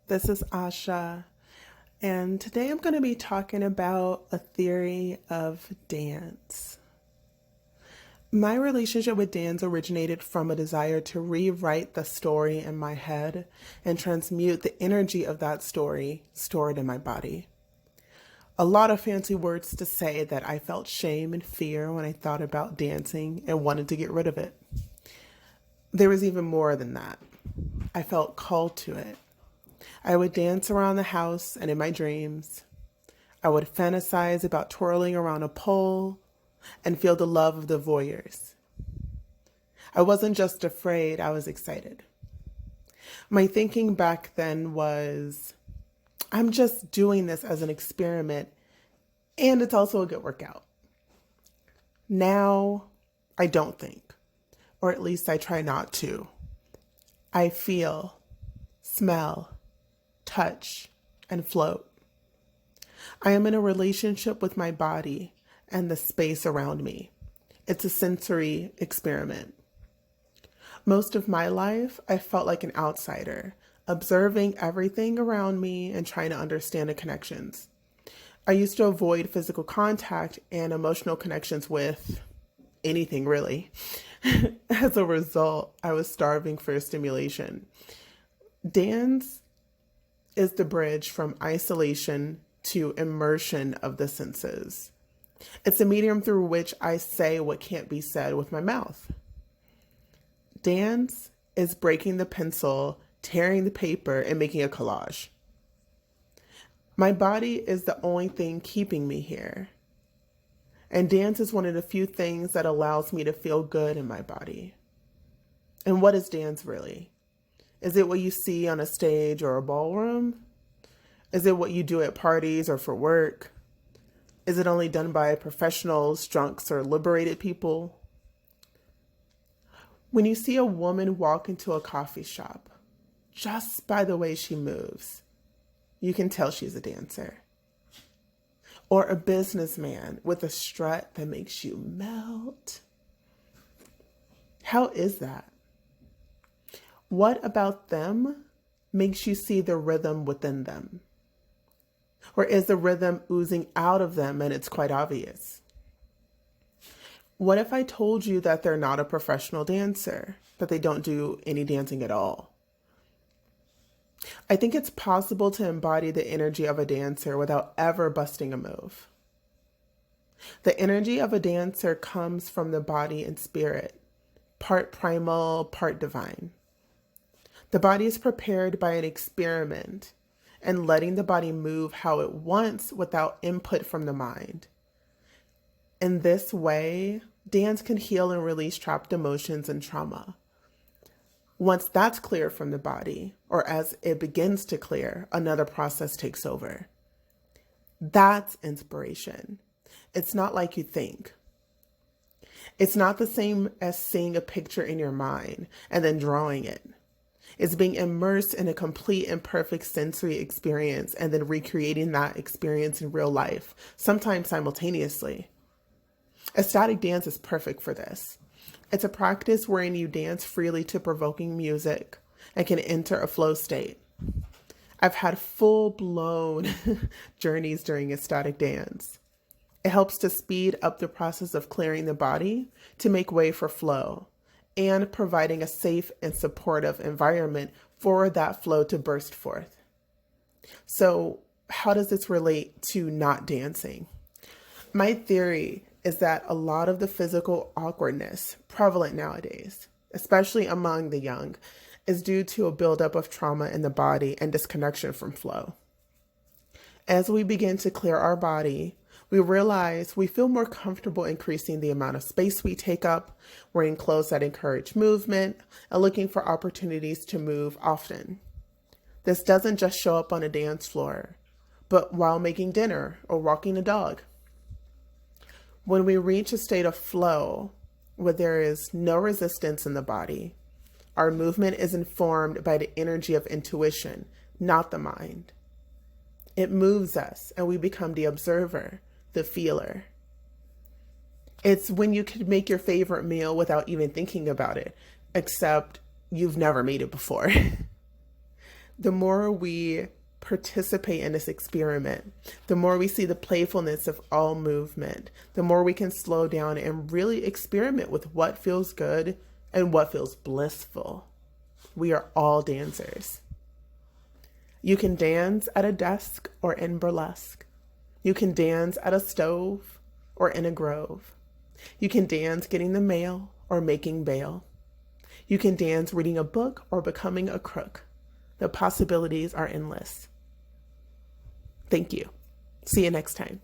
This is Asha, and today I'm going to be talking about a theory of dance. My relationship with dance originated from a desire to rewrite the story in my head and transmute the energy of that story stored in my body. A lot of fancy words to say that I felt shame and fear when I thought about dancing and wanted to get rid of it. There was even more than that. I felt called to it. I would dance around the house and in my dreams. I would fantasize about twirling around a pole and feel the love of the voyeurs. I wasn't just afraid, I was excited. My thinking back then was, I'm just doing this as an experiment, and it's also a good workout. Now, I don't think, or at least I try not to. I feel, smell, touch, and float. I am in a relationship with my body and the space around me. It's a sensory experiment. Most of my life, I felt like an outsider, observing everything around me and trying to understand the connections. I used to avoid physical contact and emotional connections with anything really. As a result, I was starving for stimulation. Dance is the bridge from isolation to immersion of the senses. It's a medium through which I say what can't be said with my mouth. Dance is breaking the pencil, tearing the paper, and making a collage. My body is the only thing keeping me here. And dance is one of the few things that allows me to feel good in my body. And what is dance really? Is it what you see on a stage or a ballroom? Is it what you do at parties or for work? Is it only done by professionals, drunks, or liberated people? When you see a woman walk into a coffee shop, just by the way she moves, you can tell she's a dancer. Or a businessman with a strut that makes you melt. How is that? What about them makes you see the rhythm within them? Or is the rhythm oozing out of them and it's quite obvious? What if I told you that they're not a professional dancer, that they don't do any dancing at all? I think it's possible to embody the energy of a dancer without ever busting a move. The energy of a dancer comes from the body and spirit, part primal, part divine. The body is prepared by an experiment and letting the body move how it wants without input from the mind. In this way, dance can heal and release trapped emotions and trauma. Once that's clear from the body, or as it begins to clear, another process takes over. That's inspiration. It's not like you think. It's not the same as seeing a picture in your mind and then drawing it. It's being immersed in a complete and perfect sensory experience and then recreating that experience in real life, sometimes simultaneously. Ecstatic dance is perfect for this. It's a practice wherein you dance freely to provoking music and can enter a flow state. I've had full-blown journeys during ecstatic dance. It helps to speed up the process of clearing the body to make way for flow and providing a safe and supportive environment for that flow to burst forth. So, how does this relate to not dancing? My theory is that a lot of the physical awkwardness prevalent nowadays, especially among the young, is due to a buildup of trauma in the body and disconnection from flow. As we begin to clear our body, we realize we feel more comfortable increasing the amount of space we take up, wearing clothes that encourage movement, and looking for opportunities to move often. This doesn't just show up on a dance floor, but while making dinner or walking a dog. When we reach a state of flow, where there is no resistance in the body, our movement is informed by the energy of intuition, not the mind. It moves us and we become the observer, the feeler. It's when you can make your favorite meal without even thinking about it, except you've never made it before. The more we participate in this experiment, the more we see the playfulness of all movement, the more we can slow down and really experiment with what feels good and what feels blissful. We are all dancers. You can dance at a desk or in burlesque. You can dance at a stove or in a grove. You can dance getting the mail or making bail. You can dance reading a book or becoming a crook. The possibilities are endless. Thank you. See you next time.